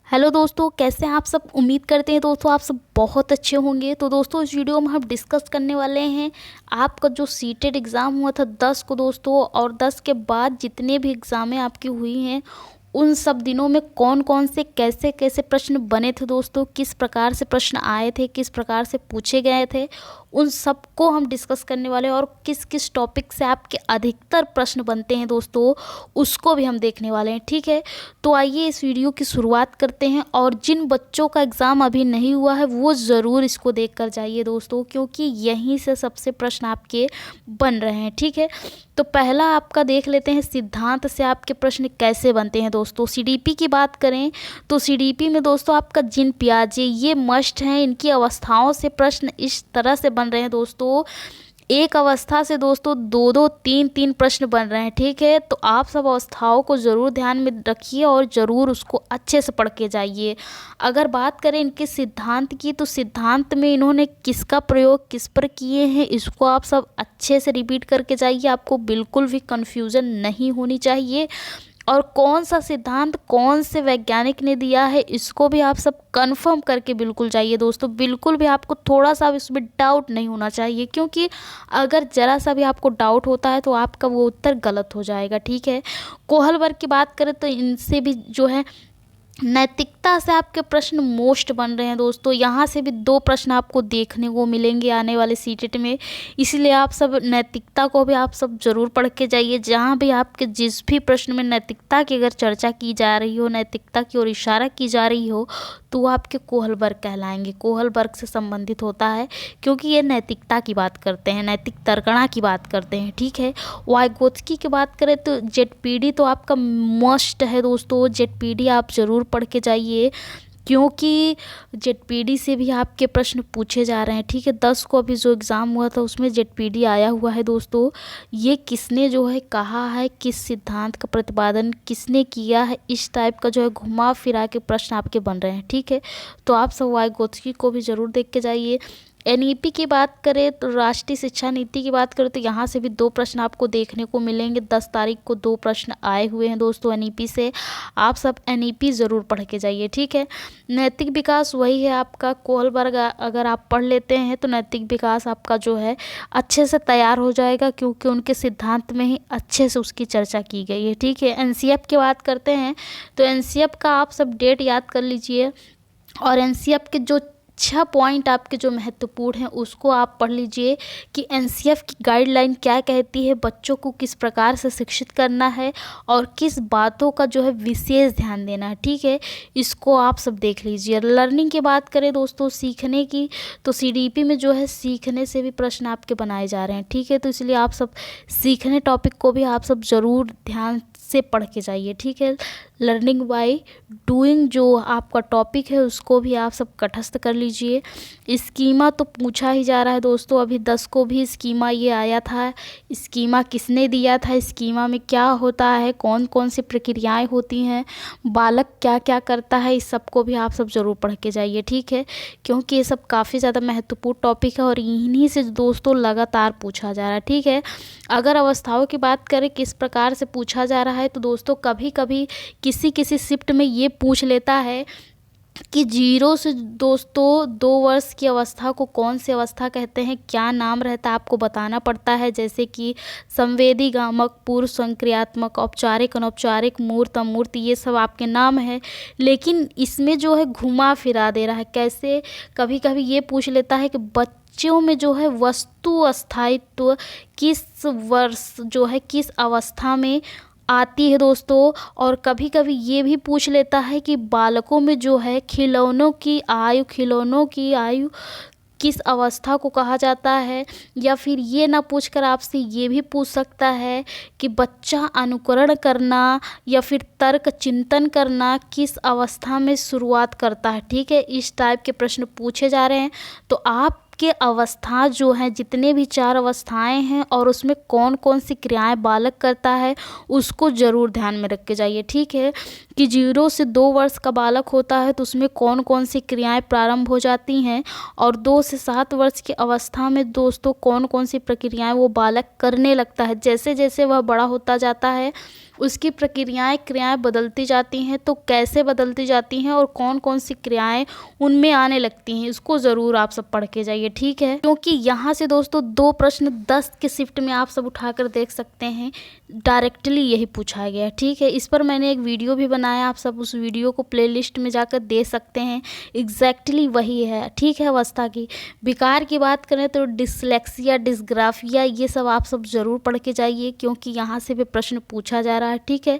Hello दोस्तों, कैसे हैं आप सब। उम्मीद करते हैं दोस्तों आप सब बहुत अच्छे होंगे। तो दोस्तों इस वीडियो में हम डिस्कस करने वाले हैं आपका जो सीटेट एग्ज़ाम हुआ था 10 को दोस्तों, और 10 के बाद जितने भी एग्ज़ामें आपकी हुई हैं उन सब दिनों में कौन कौन से कैसे कैसे प्रश्न बने थे दोस्तों, किस प्रकार से प्रश्न आए थे, किस प्रकार से पूछे गए थे, उन सबको हम डिस्कस करने वाले हैं। और किस किस टॉपिक से आपके अधिकतर प्रश्न बनते हैं दोस्तों, उसको भी हम देखने वाले हैं। ठीक है, तो आइए इस वीडियो की शुरुआत करते हैं। और जिन बच्चों का एग्ज़ाम अभी नहीं हुआ है वो ज़रूर इसको देख कर जाइए दोस्तों, क्योंकि यहीं से सबसे प्रश्न आपके बन रहे हैं। ठीक है, तो पहला आपका देख लेते हैं, सिद्धांत से आपके प्रश्न कैसे बनते हैं दोस्तों। सीडीपी की बात करें तो सीडीपी में दोस्तों आपका जिन पियाजे ये मस्ट हैं, इनकी अवस्थाओं से प्रश्न इस तरह से बन रहे हैं दोस्तों। एक अवस्था से दोस्तों दो दो तीन तीन प्रश्न बन रहे हैं। ठीक है, तो आप सब अवस्थाओं को ज़रूर ध्यान में रखिए और ज़रूर उसको अच्छे से पढ़ के जाइए। अगर बात करें इनके सिद्धांत की, तो सिद्धांत में इन्होंने किसका प्रयोग किस पर किए हैं इसको आप सब अच्छे से रिपीट करके जाइए। आपको बिल्कुल भी कन्फ्यूज़न नहीं होनी चाहिए। और कौन सा सिद्धांत कौन से वैज्ञानिक ने दिया है इसको भी आप सब कंफर्म करके बिल्कुल जाइए दोस्तों। बिल्कुल भी आपको थोड़ा सा भी उसमें डाउट नहीं होना चाहिए, क्योंकि अगर ज़रा सा भी आपको डाउट होता है तो आपका वो उत्तर गलत हो जाएगा। ठीक है, कोहल वर्ग की बात करें तो इनसे भी जो है नैतिकता से आपके प्रश्न मोस्ट बन रहे हैं दोस्तों। यहाँ से भी 2 प्रश्न आपको देखने को मिलेंगे आने वाले सीटेट में, इसलिए आप सब नैतिकता को भी आप सब ज़रूर पढ़ के जाइए। जहाँ भी आपके जिस भी प्रश्न में नैतिकता की अगर चर्चा की जा रही हो, नैतिकता की ओर इशारा की जा रही हो, तो वो आपके कोहल वर्ग कहलाएंगे। कोहल वर्ग से संबंधित होता है, क्योंकि ये नैतिकता की बात करते हैं, नैतिक तर्कणा की बात करते हैं। ठीक है, वाइगोत्स्की की बात करें तो जेडपीडी तो आपका मस्ट है दोस्तों। जेडपीडी आप ज़रूर पढ़ के जाइए, क्योंकि जेडपीडी से भी आपके प्रश्न पूछे जा रहे हैं। ठीक है, 10 को अभी जो एग्ज़ाम हुआ था उसमें जेडपीडी आया हुआ है दोस्तों। ये किसने जो है कहा है, किस सिद्धांत का प्रतिपादन किसने किया है, इस टाइप का जो है घुमा फिरा के प्रश्न आपके बन रहे हैं। ठीक है, तो आप सब वाइगोत्स्की को भी ज़रूर देख के जाइए। एनईपी की बात करें तो राष्ट्रीय शिक्षा नीति की बात करें तो यहाँ से भी 2 प्रश्न आपको देखने को मिलेंगे। 10 तारीख को 2 प्रश्न आए हुए हैं दोस्तों एनईपी से। आप सब एनईपी ज़रूर पढ़ के जाइए। ठीक है, नैतिक विकास वही है आपका कोहल वर्ग। अगर आप पढ़ लेते हैं तो नैतिक विकास आपका जो है अच्छे से तैयार हो जाएगा, क्योंकि उनके सिद्धांत में ही अच्छे से उसकी चर्चा की गई है। ठीक है, एनसीएफ की बात करते हैं तो एनसीएफ का आप सब डेट याद कर लीजिए, और एनसीएफ के जो 6 पॉइंट आपके जो महत्वपूर्ण हैं उसको आप पढ़ लीजिए कि एनसीएफ की गाइडलाइन क्या कहती है, बच्चों को किस प्रकार से शिक्षित करना है और किस बातों का जो है विशेष ध्यान देना है। ठीक है, इसको आप सब देख लीजिए। लर्निंग की बात करें दोस्तों, सीखने की, तो सीडीपी में जो है सीखने से भी प्रश्न आपके बनाए जा रहे हैं। ठीक है, तो इसलिए आप सब सीखने टॉपिक को भी आप सब ज़रूर ध्यान से पढ़ के जाइए। ठीक है, लर्निंग बाय डूइंग जो आपका टॉपिक है उसको भी आप सब कंठस्थ कर लीजिए। स्कीमा तो पूछा ही जा रहा है दोस्तों, अभी 10 को भी स्कीमा ये आया था। स्कीमा किसने दिया था, स्कीमा में क्या होता है, कौन कौन सी प्रक्रियाएं होती हैं, बालक क्या क्या करता है, इस सब को भी आप सब ज़रूर पढ़ के जाइए। ठीक है, क्योंकि ये सब काफ़ी ज़्यादा महत्वपूर्ण टॉपिक है और इन्हीं से दोस्तों लगातार पूछा जा रहा है। ठीक है, अगर अवस्थाओं की बात करें किस प्रकार से पूछा जा रहा है, तो दोस्तों कभी कभी किसी किसी शिफ्ट में ये पूछ लेता है कि 0 से दोस्तों 2 वर्ष की अवस्था को कौन सी अवस्था कहते हैं, क्या नाम रहता है, आपको बताना पड़ता है। जैसे कि संवेदी, गामक, पूर्व संक्रियात्मक, औपचारिक, अनौपचारिक, मूर्त, अमूर्त, ये सब आपके नाम है। लेकिन इसमें जो है घुमा फिरा दे रहा है। कैसे, कभी कभी ये पूछ लेता है कि बच्चों में जो है वस्तु अस्थायित्व किस वर्ष जो है किस अवस्था में आती है दोस्तों। और कभी कभी ये भी पूछ लेता है कि बालकों में जो है खिलौनों की आयु किस अवस्था को कहा जाता है। या फिर ये ना पूछकर आपसे ये भी पूछ सकता है कि बच्चा अनुकरण करना या फिर तर्क चिंतन करना किस अवस्था में शुरुआत करता है। ठीक है, इस टाइप के प्रश्न पूछे जा रहे हैं। तो आप के अवस्था जो हैं, जितने भी 4 अवस्थाएं हैं और उसमें कौन कौन सी क्रियाएं बालक करता है उसको ज़रूर ध्यान में रख के जाइए। ठीक है, कि 0 से 2 वर्ष का बालक होता है तो उसमें कौन कौन सी क्रियाएं प्रारंभ हो जाती हैं, और 2 से 7 वर्ष की अवस्था में दोस्तों कौन कौन सी प्रक्रियाएं वो बालक करने लगता है। जैसे जैसे वह बड़ा होता जाता है उसकी प्रक्रियाएं क्रियाएं बदलती जाती हैं, तो कैसे बदलती जाती हैं और कौन कौन सी क्रियाएं उनमें आने लगती हैं, इसको ज़रूर आप सब पढ़ के जाइए, ठीक है। क्योंकि यहाँ से दोस्तों 2 प्रश्न 10 के शिफ्ट में आप सब उठाकर देख सकते हैं, डायरेक्टली यही पूछा गया है, ठीक है। इस पर मैंने एक वीडियो भी बनाया, आप सब उस वीडियो को प्लेलिस्ट में जाकर दे सकते हैं। एग्जैक्टली वही है, ठीक है। अवस्था की विकार की बात करें तो डिसलेक्सिया, डिस्ग्राफिया, ये सब आप सब ज़रूर पढ़ के जाइए, क्योंकि यहाँ से भी प्रश्न पूछा जा रहा है, ठीक है।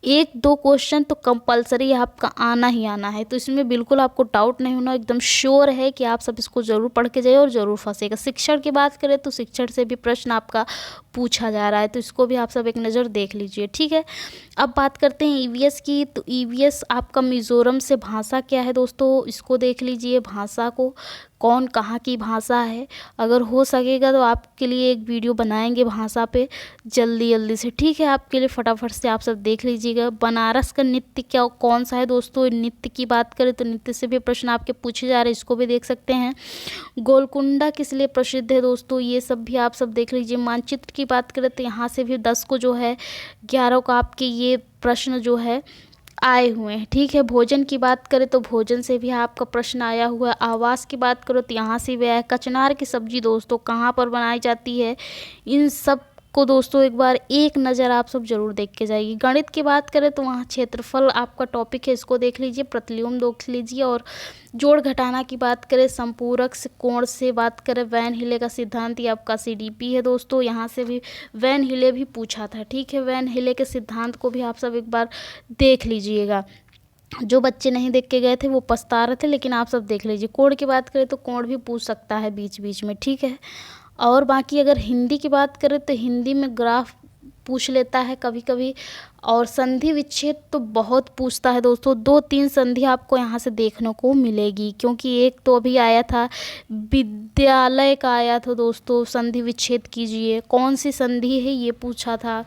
1-2 क्वेश्चन तो कंपलसरी आपका आना ही आना है, तो इसमें बिल्कुल आपको डाउट नहीं होना, एकदम श्योर है कि आप सब इसको ज़रूर पढ़ के जाइए और ज़रूर फंसेगा। शिक्षण की बात करें तो शिक्षण से भी प्रश्न आपका पूछा जा रहा है, तो इसको भी आप सब एक नज़र देख लीजिए, ठीक है। अब बात करते हैं ईवीएस की, तो ईवीएस आपका मिज़ोरम से भाषा क्या है दोस्तों, इसको देख लीजिए। भाषा को कौन कहाँ की भाषा है, अगर हो सकेगा तो आपके लिए एक वीडियो बनाएंगे भाषा पे जल्दी जल्दी से, ठीक है। आपके लिए फटाफट से आप सब देख लीजिएगा। बनारस का नृत्य क्या कौन सा है दोस्तों, नृत्य की बात करें तो नृत्य से भी प्रश्न आपके पूछे जा रहे हैं, इसको भी देख सकते हैं। गोलकुंडा किस लिए प्रसिद्ध है दोस्तों, ये सब भी आप सब देख लीजिए। मानचित्र की बात करें तो यहाँ से भी 10 को जो है 11 को आपके ये प्रश्न जो है आए हुए हैं, ठीक है। भोजन की बात करें तो भोजन से भी आपका प्रश्न आया हुआ है। आवास की बात करो तो यहाँ से भी आया। कचनार की सब्जी दोस्तों कहाँ पर बनाई जाती है, इन सब को दोस्तों एक बार एक नज़र आप सब जरूर देख के जाइए। गणित की बात करें तो वहाँ क्षेत्रफल आपका टॉपिक है, इसको देख लीजिए। प्रतिलोम देख लीजिए। और जोड़ घटाना की बात करें, संपूरक से कोण से बात करें, वैन हिले का सिद्धांत, ये आपका सीडीपी है दोस्तों, यहाँ से भी वैन हिले भी पूछा था, ठीक है। वैन हिले के सिद्धांत को भी आप सब एक बार देख लीजिएगा। जो बच्चे नहीं देख के गए थे वो पछता रहे थे, लेकिन आप सब देख लीजिए। कोण की बात करें तो कोण भी पूछ सकता है बीच बीच में, ठीक है। और बाकी अगर हिंदी की बात करें तो हिंदी में ग्राफ पूछ लेता है कभी कभी, और संधि विच्छेद तो बहुत पूछता है दोस्तों। 2-3 संधि आपको यहाँ से देखने को मिलेगी, क्योंकि एक तो अभी आया था विद्यालय का आया था दोस्तों, संधि विच्छेद कीजिए, कौन सी संधि है ये पूछा था।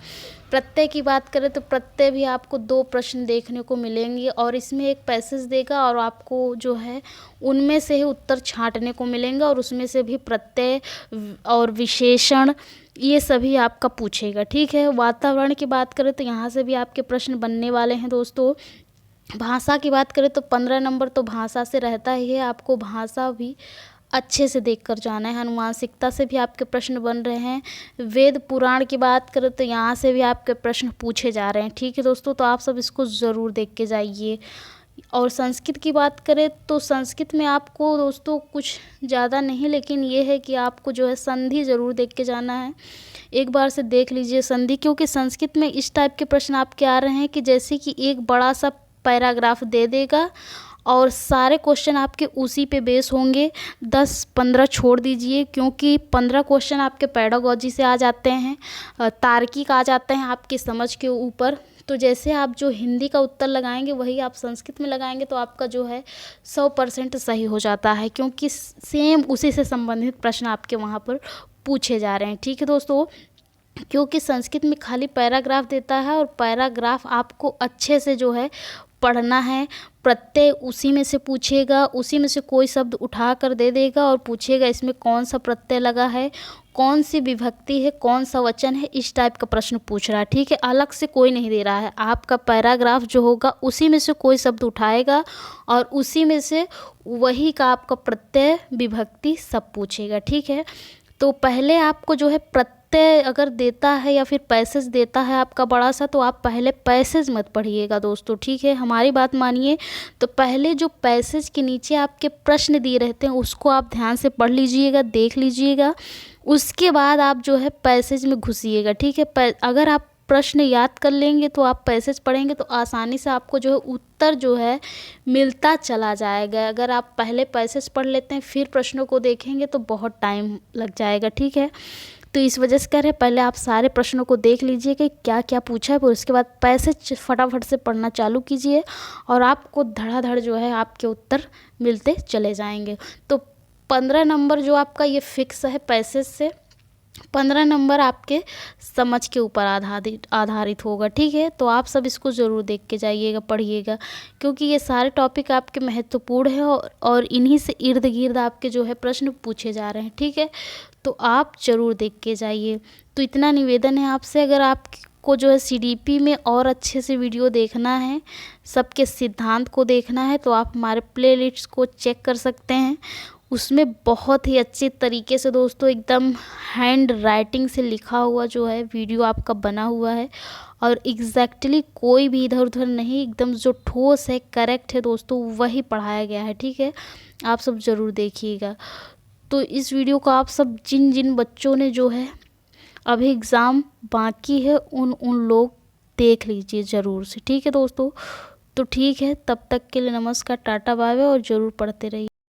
प्रत्यय की बात करें तो प्रत्यय भी आपको 2 प्रश्न देखने को मिलेंगे, और इसमें एक पैसेज देगा और आपको जो है उनमें से ही उत्तर छांटने को मिलेंगे, और उसमें से भी प्रत्यय और विशेषण ये सभी आपका पूछेगा, ठीक है। वातावरण की बात करें तो यहाँ से भी आपके प्रश्न बनने वाले हैं दोस्तों। भाषा की बात करें तो 15 नंबर तो भाषा से रहता ही है, आपको भाषा भी अच्छे से देखकर जाना है। अनुवांशिकता से भी आपके प्रश्न बन रहे हैं। वेद पुराण की बात करें तो यहाँ से भी आपके प्रश्न पूछे जा रहे हैं, ठीक है दोस्तों। तो आप सब इसको ज़रूर देख के जाइए। और संस्कृत की बात करें तो संस्कृत में आपको दोस्तों कुछ ज़्यादा नहीं, लेकिन ये है कि आपको जो है संधि ज़रूर देख के जाना है। एक बार से देख लीजिए संधि, क्योंकि संस्कृत में इस टाइप के प्रश्न आपके आ रहे हैं कि जैसे कि एक बड़ा सा पैराग्राफ दे देगा और सारे क्वेश्चन आपके उसी पे बेस होंगे। 10-15 छोड़ दीजिए, क्योंकि 15 क्वेश्चन आपके पेडागोजी से आ जाते हैं, तार्किक आ जाते हैं आपकी समझ के ऊपर। तो जैसे आप जो हिंदी का उत्तर लगाएंगे वही आप संस्कृत में लगाएंगे, तो आपका जो है 100% सही हो जाता है, क्योंकि सेम उसी से संबंधित प्रश्न आपके वहाँ पर पूछे जा रहे हैं, ठीक है दोस्तों। क्योंकि संस्कृत में खाली पैराग्राफ देता है, और पैराग्राफ आपको अच्छे से जो है पढ़ना है। प्रत्यय उसी में से पूछेगा, उसी में से कोई शब्द उठा कर दे देगा और पूछेगा इसमें कौन सा प्रत्यय लगा है, कौन सी विभक्ति है, कौन सा वचन है, इस टाइप का प्रश्न पूछ रहा है, ठीक है। अलग से कोई नहीं दे रहा है, आपका पैराग्राफ जो होगा उसी में से कोई शब्द उठाएगा और उसी में से वही का आपका प्रत्यय विभक्ति सब पूछेगा, ठीक है। तो पहले आपको जो है प्रत्यय अगर देता है या फिर पैसेज देता है आपका बड़ा सा, तो आप पहले पैसेज मत पढ़िएगा दोस्तों, ठीक है। हमारी बात मानिए, तो पहले जो पैसेज के नीचे आपके प्रश्न दिए रहते हैं उसको आप ध्यान से पढ़ लीजिएगा, देख लीजिएगा। उसके बाद आप जो है पैसेज में घुसिएगा, ठीक है। अगर आप प्रश्न याद कर लेंगे तो आप पैसेज पढ़ेंगे तो आसानी से आपको जो है उत्तर जो है मिलता चला जाएगा। अगर आप पहले पैसेज पढ़ लेते हैं फिर प्रश्नों को देखेंगे तो बहुत टाइम लग जाएगा, ठीक है। तो इस वजह से कह रहे हैं पहले आप सारे प्रश्नों को देख लीजिए कि क्या क्या पूछा है, फिर उसके बाद पैसेज फटाफट से पढ़ना चालू कीजिए और आपको धड़ाधड़ जो है आपके उत्तर मिलते चले जाएंगे। तो 15 नंबर जो आपका ये फिक्स है पैसेज से, 15 नंबर आपके समझ के ऊपर आधारित होगा, ठीक है। तो आप सब इसको ज़रूर देख के जाइएगा, पढ़िएगा, क्योंकि ये सारे टॉपिक आपके महत्वपूर्ण है और इन्हीं से इर्द गिर्द आपके जो है प्रश्न पूछे जा रहे हैं, ठीक है। तो आप ज़रूर देख के जाइए। तो इतना निवेदन है आपसे, अगर आप आपको जो है सीडीपी में और अच्छे से वीडियो देखना है, सबके सिद्धांत को देखना है, तो आप हमारे प्लेलिस्ट को चेक कर सकते हैं। उसमें बहुत ही अच्छे तरीके से दोस्तों एकदम हैंड राइटिंग से लिखा हुआ जो है वीडियो आपका बना हुआ है, और एग्जैक्टली कोई भी इधर उधर नहीं, एकदम जो ठोस है करेक्ट है दोस्तों वही पढ़ाया गया है। ठीक है, आप सब ज़रूर देखिएगा। तो इस वीडियो को आप सब जिन जिन बच्चों ने जो है अभी एग्ज़ाम बाकी है उन लोग देख लीजिए ज़रूर से। ठीक है दोस्तों, तो ठीक है, तब तक के लिए नमस्कार, टाटा बाय बाय, और ज़रूर पढ़ते रहिए।